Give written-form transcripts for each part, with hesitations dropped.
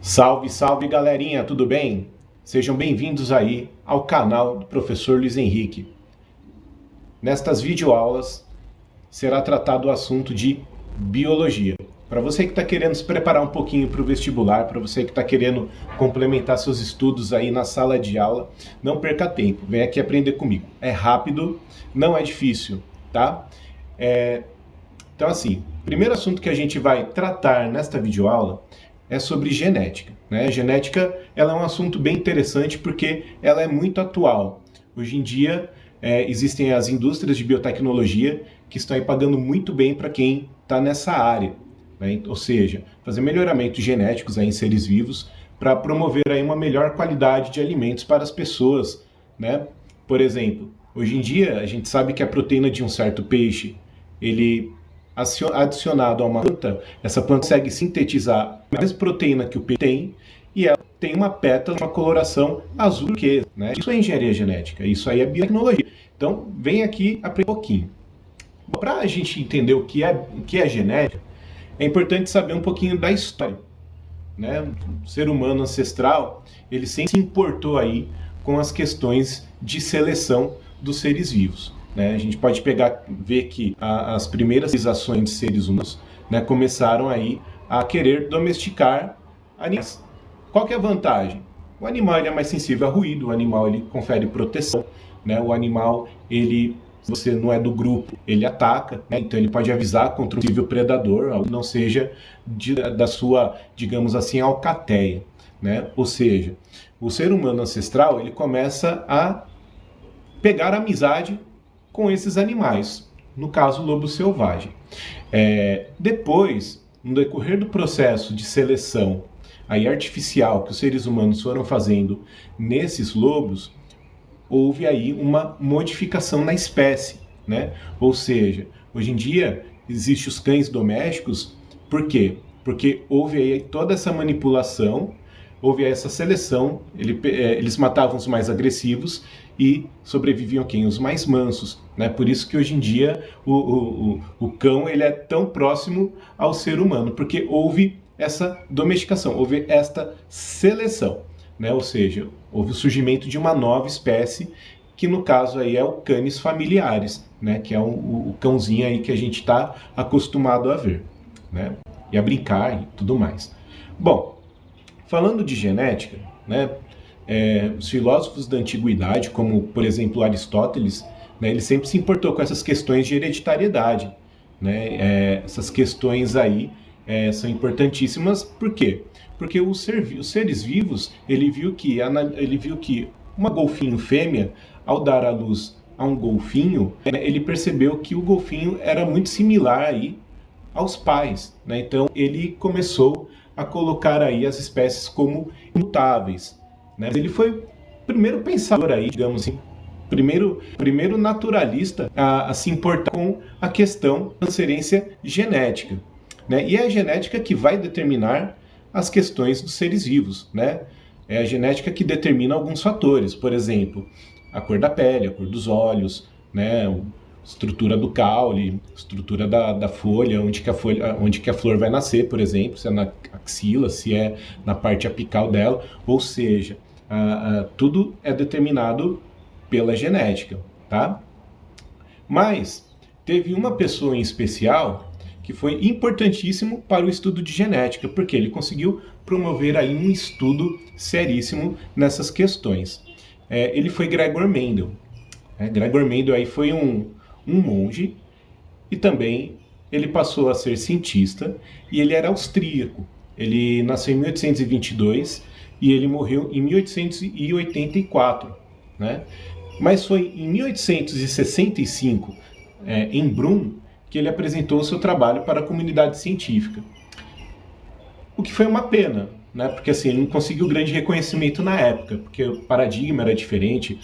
Salve, salve galerinha, tudo bem? Sejam bem-vindos aí ao canal do professor Luiz Henrique. Nestas videoaulas será tratado o assunto de biologia. Para você que está querendo se preparar um pouquinho para o vestibular, para você que está querendo complementar seus estudos aí na sala de aula, não perca tempo, vem aqui aprender comigo. É rápido, não é difícil, tá? Então assim, o primeiro assunto que a gente vai tratar nesta videoaula é sobre genética, né? Genética, ela é um assunto bem interessante porque ela é muito atual. Hoje em dia, existem as indústrias de biotecnologia que estão aí pagando muito bem para quem está nessa área, né? Ou seja, fazer melhoramentos genéticos aí em seres vivos para promover aí uma melhor qualidade de alimentos para as pessoas, né? Por exemplo, hoje em dia a gente sabe que a proteína de um certo peixe, ele adicionado a uma planta, essa planta consegue sintetizar mais proteína que o peixe tem e ela tem uma pétala, uma coloração azul turquesa, né? Isso é engenharia genética, isso aí é biotecnologia. Então, vem aqui aprender um pouquinho. Para a gente entender o que é genética, é importante saber um pouquinho da história, né? O ser humano ancestral, ele sempre se importou aí com as questões de seleção dos seres vivos, né? A gente pode ver que as primeiras civilizações de seres humanos, né, começaram aí a querer domesticar animais. Qual que é a vantagem? O animal ele é mais sensível a ruído, o animal ele confere proteção, né? O animal, ele, se você não é do grupo, ele ataca, né? Então ele pode avisar contra um possível predador, algo que não seja da sua, digamos assim, alcateia, né? Ou seja, o ser humano ancestral ele começa a pegar amizade com esses animais, no caso o lobo selvagem. Depois, no decorrer do processo de seleção aí artificial que os seres humanos foram fazendo nesses lobos, houve aí uma modificação na espécie, né? Ou seja, hoje em dia existem os cães domésticos, por quê? Porque houve aí toda essa manipulação, houve essa seleção, eles matavam os mais agressivos e sobreviviam quem? Os mais mansos, né? Por isso que hoje em dia o cão ele é tão próximo ao ser humano, porque houve essa domesticação, houve esta seleção, né? Ou seja, houve o surgimento de uma nova espécie, que no caso aí é o Canis familiaris, né? Que é o cãozinho aí que a gente está acostumado a ver, né? E a brincar e tudo mais. Bom, falando de genética, né? Os filósofos da antiguidade, como por exemplo Aristóteles, né, ele sempre se importou com essas questões de hereditariedade, né? Essas questões aí são importantíssimas, por quê? Porque os seres vivos, ele viu que uma golfinho fêmea, ao dar à luz a um golfinho, ele percebeu que o golfinho era muito similar aí aos pais, né? Então ele começou a colocar aí as espécies como imutáveis, né? Ele foi o primeiro pensador aí, digamos assim, primeiro naturalista a se importar com a questão da transferência genética, né? E é a genética que vai determinar as questões dos seres vivos, né? É a genética que determina alguns fatores, por exemplo, a cor da pele, a cor dos olhos, né? Estrutura do caule, estrutura da folha, onde que a flor vai nascer, por exemplo, se é na axila, se é na parte apical dela, ou seja, tudo é determinado pela genética, tá? Mas teve uma pessoa em especial que foi importantíssimo para o estudo de genética, porque ele conseguiu promover aí um estudo seríssimo nessas questões. Ele foi Gregor Mendel. Gregor Mendel aí foi um monge e também ele passou a ser cientista e ele era austríaco. Ele nasceu em 1822 e ele morreu em 1884, né? Mas foi em 1865, em Brum, que ele apresentou o seu trabalho para a comunidade científica. O que foi uma pena, né? Porque assim, ele não conseguiu grande reconhecimento na época, porque o paradigma era diferente,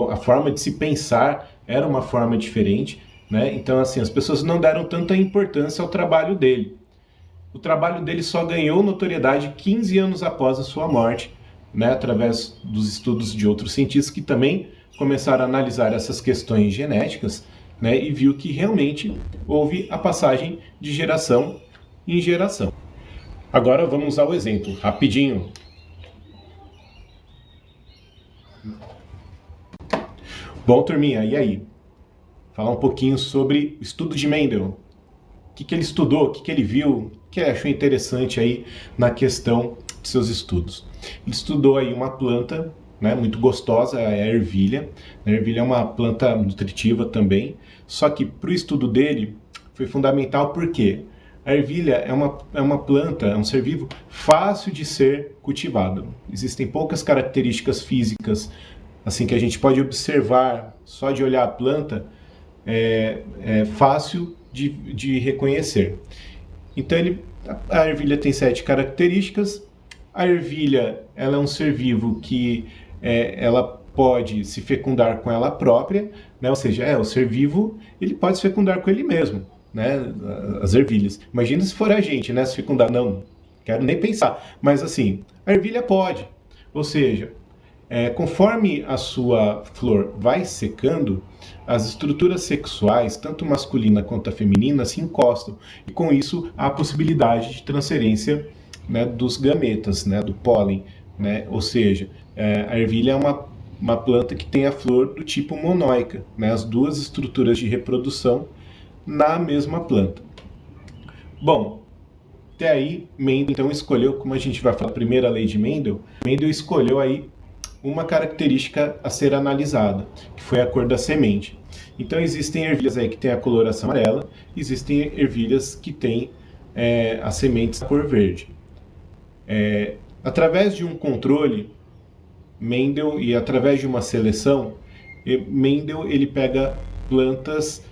a forma de se pensar era uma forma diferente, né? Então assim, as pessoas não deram tanta importância ao trabalho dele. O trabalho dele só ganhou notoriedade 15 anos após a sua morte, né? Através dos estudos de outros cientistas que também começaram a analisar essas questões genéticas, né? E viu que realmente houve a passagem de geração em geração. Agora vamos ao exemplo, rapidinho. Bom, turminha, e aí? Falar um pouquinho sobre o estudo de Mendel. O que ele estudou, o que ele viu, o que ele achou interessante aí na questão de seus estudos. Ele estudou aí uma planta, né, muito gostosa, a ervilha. A ervilha é uma planta nutritiva também, só que para o estudo dele foi fundamental porque a ervilha é uma planta, é um ser vivo fácil de ser cultivado. Existem poucas características físicas assim que a gente pode observar só de olhar a planta, é fácil de reconhecer. Então a ervilha tem 7 características. A ervilha ela é um ser vivo que ela pode se fecundar com ela própria, né? Ou seja, o ser vivo ele pode se fecundar com ele mesmo, né? As ervilhas. Imagina se for a gente, né? Se fecundar, não quero nem pensar. Mas assim, a ervilha pode. Ou seja, conforme a sua flor vai secando, as estruturas sexuais, tanto masculina quanto a feminina, se encostam. E com isso, há a possibilidade de transferência, né, dos gametas, né, do pólen. Né? Ou seja, a ervilha é uma planta que tem a flor do tipo monóica, né, as duas estruturas de reprodução na mesma planta. Bom, até aí, Mendel então escolheu, como a gente vai falar a primeira lei de Mendel, Mendel escolheu aí uma característica a ser analisada, que foi a cor da semente. Então existem ervilhas aí que têm a coloração amarela, existem ervilhas que têm as sementes da cor verde. Através de um controle, Mendel, e através de uma seleção, Mendel ele pega plantas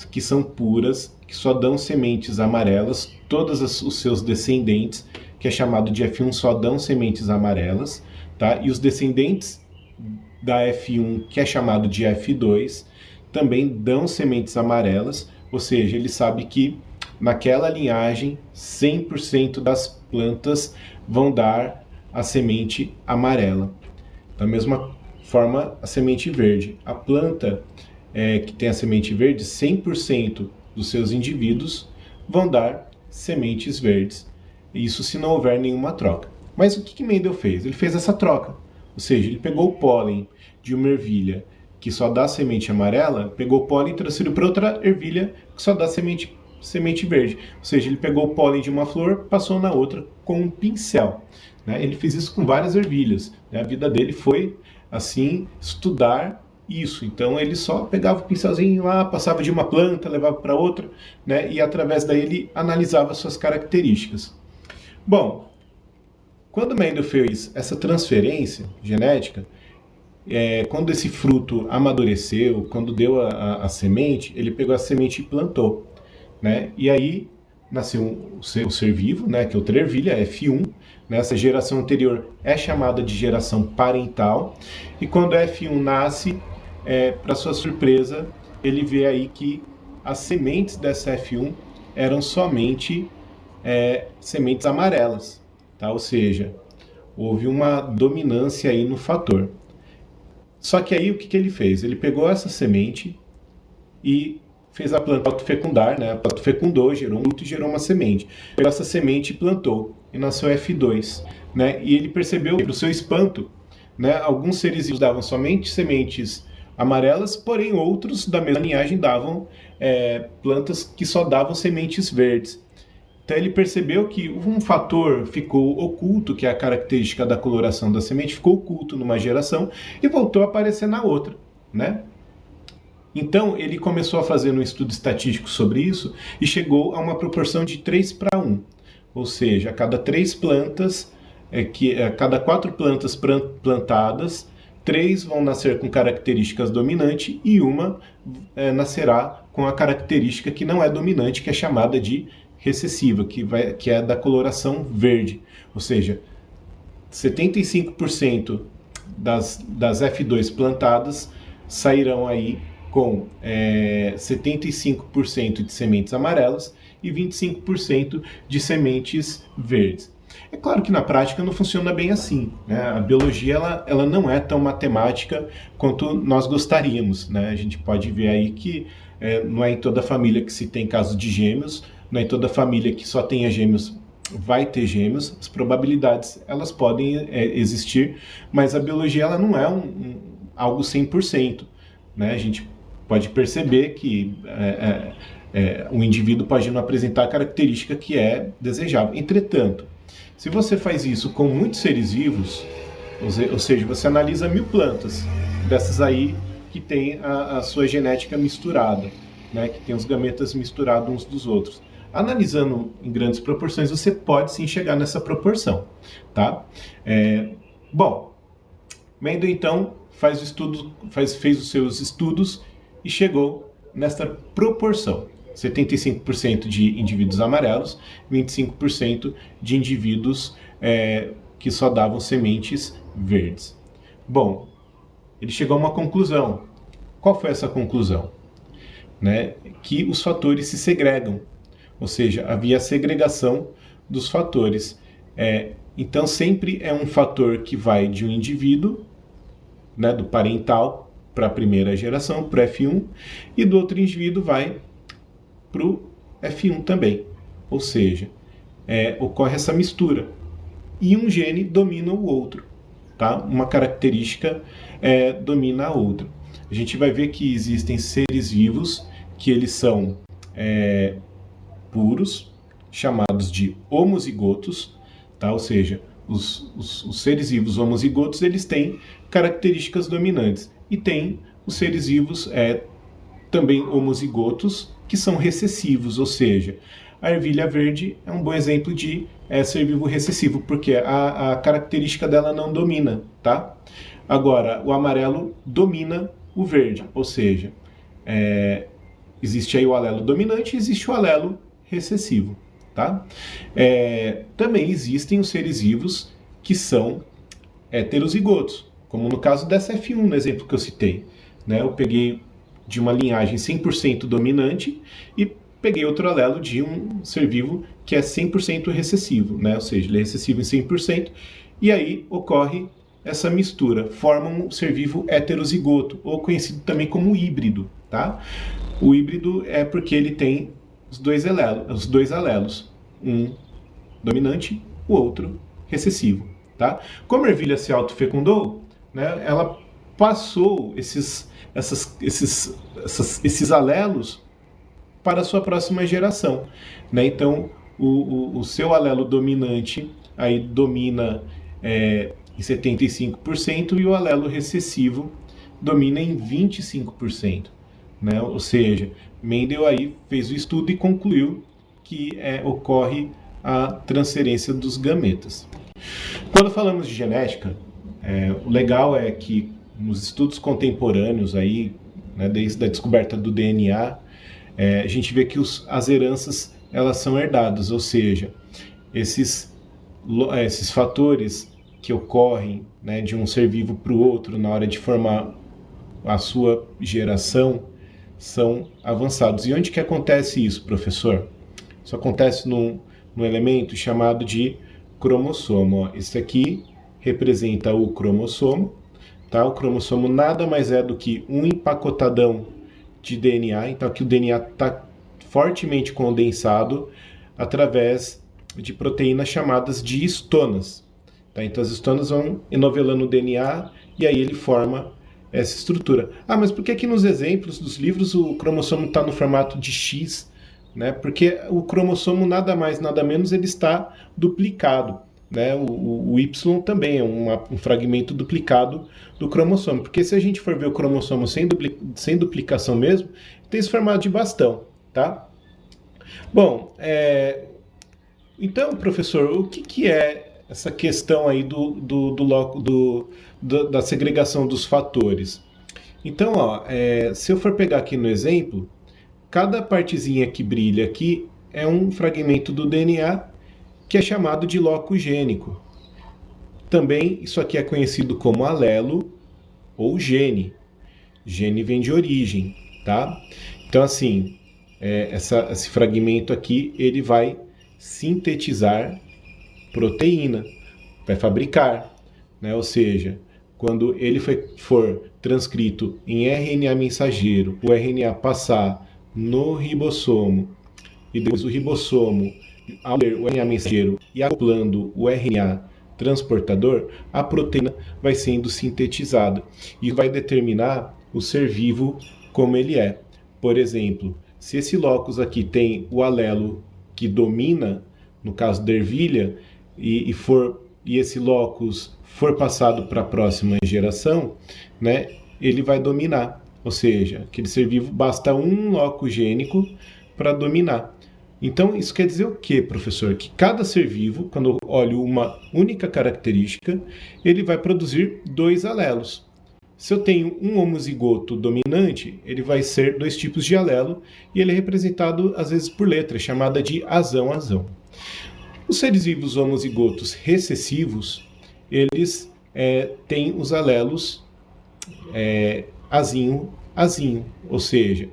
que são puras, que só dão sementes amarelas, todos os seus descendentes, que é chamado de F1, só dão sementes amarelas, tá? E os descendentes da F1, que é chamado de F2, também dão sementes amarelas, ou seja, ele sabe que naquela linhagem 100% das plantas vão dar a semente amarela. Da mesma forma, a semente verde. A planta que tem a semente verde, 100% dos seus indivíduos vão dar sementes verdes. Isso se não houver nenhuma troca. Mas o que Mendel fez? Ele fez essa troca. Ou seja, ele pegou o pólen de uma ervilha que só dá semente amarela, pegou o pólen e transferiu para outra ervilha que só dá semente verde. Ou seja, ele pegou o pólen de uma flor, passou na outra com um pincel. Né? Ele fez isso com várias ervilhas. Né? A vida dele foi, assim, estudar isso. Então ele só pegava o pincelzinho lá, passava de uma planta, levava para outra, né? E através daí ele analisava suas características. Bom, quando Mendel fez essa transferência genética, quando esse fruto amadureceu, quando deu a semente, ele pegou a semente e plantou. Né? E aí nasceu o ser vivo, né, que é outra ervilha, F1. Nessa geração anterior é chamada de geração parental. E quando a F1 nasce, para sua surpresa, ele vê aí que as sementes dessa F1 eram somente sementes amarelas. Tá? Ou seja, houve uma dominância aí no fator. Só que aí o que ele fez? Ele pegou essa semente e fez a planta autofecundar, né? A planta fecundou, gerou um fruto e gerou uma semente. Pegou essa semente e plantou, e nasceu F2. Né? E ele percebeu, para o seu espanto, né, alguns seres vivos davam somente sementes amarelas, porém outros da mesma linhagem davam plantas que só davam sementes verdes. Então ele percebeu que um fator ficou oculto, que é a característica da coloração da semente, ficou oculto numa geração e voltou a aparecer na outra, né? Então ele começou a fazer um estudo estatístico sobre isso e chegou a uma proporção de 3:1. Ou seja, a cada 3 plantas, a cada 4 plantas plantadas, 3 vão nascer com características dominantes e uma nascerá com a característica que não é dominante, que é chamada de recessiva, que é da coloração verde. Ou seja, 75% das F2 plantadas sairão aí com 75% de sementes amarelas e 25% de sementes verdes. É claro que na prática não funciona bem assim, né? A biologia ela não é tão matemática quanto nós gostaríamos, né? A gente pode ver aí que não é em toda família que se tem casos de gêmeos, não é em toda família que só tenha gêmeos vai ter gêmeos, as probabilidades elas podem existir, mas a biologia ela não é algo 100%, né? A gente pode perceber que o indivíduo pode não apresentar a característica que é desejável. Entretanto, se você faz isso com muitos seres vivos, ou seja, você analisa 1000 plantas, dessas aí que tem a sua genética misturada, né, que tem os gametas misturados uns dos outros. Analisando em grandes proporções, você pode sim chegar nessa proporção, tá? Bom, Mendel então fez os seus estudos e chegou nesta proporção. 75% de indivíduos amarelos, 25% de indivíduos que só davam sementes verdes. Bom, ele chegou a uma conclusão. Qual foi essa conclusão? Né? Que os fatores se segregam, ou seja, havia segregação dos fatores. Então sempre é um fator que vai de um indivíduo, né, do parental para a primeira geração, para o F1, e do outro indivíduo vai para o F1 também. Ou seja, ocorre essa mistura. E um gene domina o outro. Tá? Uma característica domina a outra. A gente vai ver que existem seres vivos que eles são puros, chamados de homozigotos, tá? Ou seja, os seres vivos homozigotos eles têm características dominantes. E tem os seres vivos também homozigotos, que são recessivos, ou seja, a ervilha verde é um bom exemplo de ser vivo recessivo, porque a característica dela não domina, tá? Agora, o amarelo domina o verde, ou seja, existe aí o alelo dominante e existe o alelo recessivo, tá? Também existem os seres vivos que são heterozigotos, como no caso dessa F1, no exemplo que eu citei, né? Eu peguei de uma linhagem 100% dominante e peguei outro alelo de um ser vivo que é 100% recessivo, né? Ou seja, ele é recessivo em 100%, e aí ocorre essa mistura, forma um ser vivo heterozigoto, ou conhecido também como híbrido, tá? O híbrido é porque ele tem os dois alelos, um dominante, o outro recessivo, tá? Como a ervilha se autofecundou, né, ela passou esses alelos para a sua próxima geração, né? Então, o seu alelo dominante aí domina em 75% e o alelo recessivo domina em 25%, né? Ou seja, Mendel aí fez o estudo e concluiu que ocorre a transferência dos gametas. Quando falamos de genética, o legal é que nos estudos contemporâneos aí, né, desde a descoberta do DNA, a gente vê que as heranças elas são herdadas, ou seja, esses fatores que ocorrem, né, de um ser vivo para o outro na hora de formar a sua geração são avançados. E onde que acontece isso, professor? Isso acontece num elemento chamado de cromossomo. Ó. Esse aqui representa o cromossomo. Tá? O cromossomo nada mais é do que um empacotadão de DNA. Então aqui o DNA está fortemente condensado através de proteínas chamadas de histonas. Tá? Então as histonas vão enovelando o DNA e aí ele forma essa estrutura. Ah, mas por que aqui nos exemplos dos livros o cromossomo está no formato de X? Né? Porque o cromossomo nada mais, nada menos, ele está duplicado. Né? O Y também é um fragmento duplicado do cromossomo. Porque se a gente for ver o cromossomo sem duplicação mesmo, tem esse formato de bastão. Tá? Bom, então, professor, o que é essa questão aí da segregação dos fatores? Então, ó, se eu for pegar aqui no exemplo, cada partezinha que brilha aqui é um fragmento do DNA que é chamado de loco gênico. Também isso aqui é conhecido como alelo ou gene. Gene vem de origem, tá? Então, assim, esse fragmento aqui, ele vai sintetizar proteína, vai fabricar, né? Ou seja, quando ele for transcrito em RNA mensageiro, o RNA passar no ribossomo e depois o ribossomo ao ler o RNA mensageiro e acoplando o RNA transportador, a proteína vai sendo sintetizada e vai determinar o ser vivo como ele é. Por exemplo, se esse locus aqui tem o alelo que domina, no caso da ervilha, e esse locus for passado para a próxima geração, né, ele vai dominar. Ou seja, aquele ser vivo basta um locus gênico para dominar. Então, isso quer dizer o quê, professor? Que cada ser vivo, quando eu olho uma única característica, ele vai produzir dois alelos. Se eu tenho um homozigoto dominante, ele vai ser dois tipos de alelo, e ele é representado, às vezes, por letra, chamada de azão-azão. Os seres vivos homozigotos recessivos, eles têm os alelos azinho, ou seja,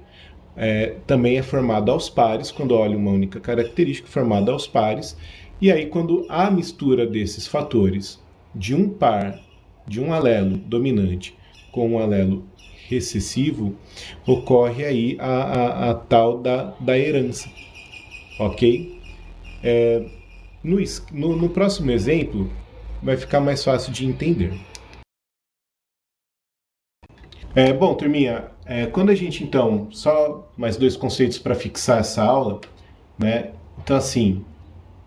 também é formado aos pares, quando olha uma única característica, formada aos pares, e aí quando há mistura desses fatores, de um par, de um alelo dominante com um alelo recessivo, ocorre aí a tal da herança, ok? No próximo exemplo, vai ficar mais fácil de entender. Bom, turminha, quando a gente, então, só mais dois conceitos para fixar essa aula, né? Então, assim,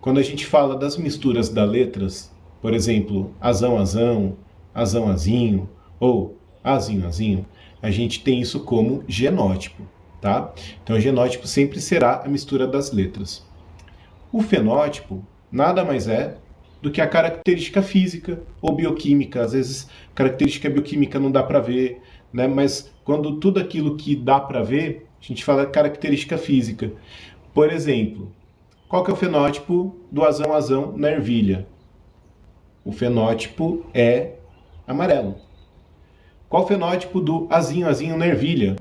quando a gente fala das misturas das letras, por exemplo, azão-azão, azão-azinho, ou azinho-azinho, a gente tem isso como genótipo, tá? Então, o genótipo sempre será a mistura das letras. O fenótipo nada mais é do que a característica física ou bioquímica. Às vezes, característica bioquímica não dá para ver, né? Mas quando tudo aquilo que dá para ver, a gente fala característica física. Por exemplo, qual que é o fenótipo do azão-azão na ervilha? O fenótipo é amarelo. Qual o fenótipo do azinho-azinho na ervilha?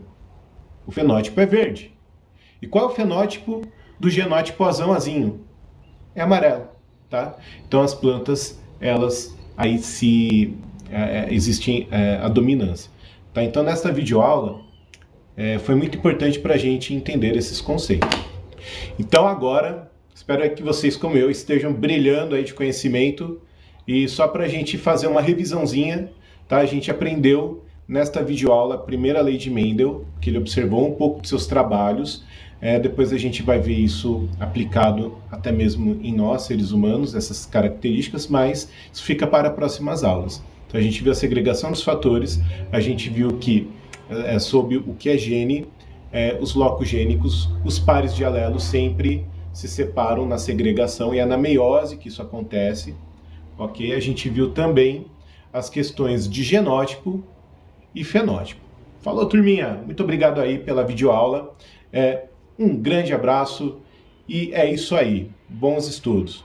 O fenótipo é verde. E qual é o fenótipo do genótipo azão-azinho? É amarelo, tá? Então as plantas, elas aí existem a dominância. Tá? Então nesta videoaula foi muito importante para a gente entender esses conceitos. Então agora, espero que vocês, como eu, estejam brilhando aí de conhecimento. E só para a gente fazer uma revisãozinha, tá? A gente aprendeu nesta videoaula a primeira lei de Mendel, que ele observou um pouco dos seus trabalhos. Depois a gente vai ver isso aplicado até mesmo em nós, seres humanos, essas características, mas isso fica para próximas aulas. Então a gente viu a segregação dos fatores, a gente viu que sobre o que é gene, os locos gênicos, os pares de alelos sempre se separam na segregação e é na meiose que isso acontece. Ok? A gente viu também as questões de genótipo e fenótipo. Falou, turminha? Muito obrigado aí pela videoaula. Um grande abraço e é isso aí. Bons estudos.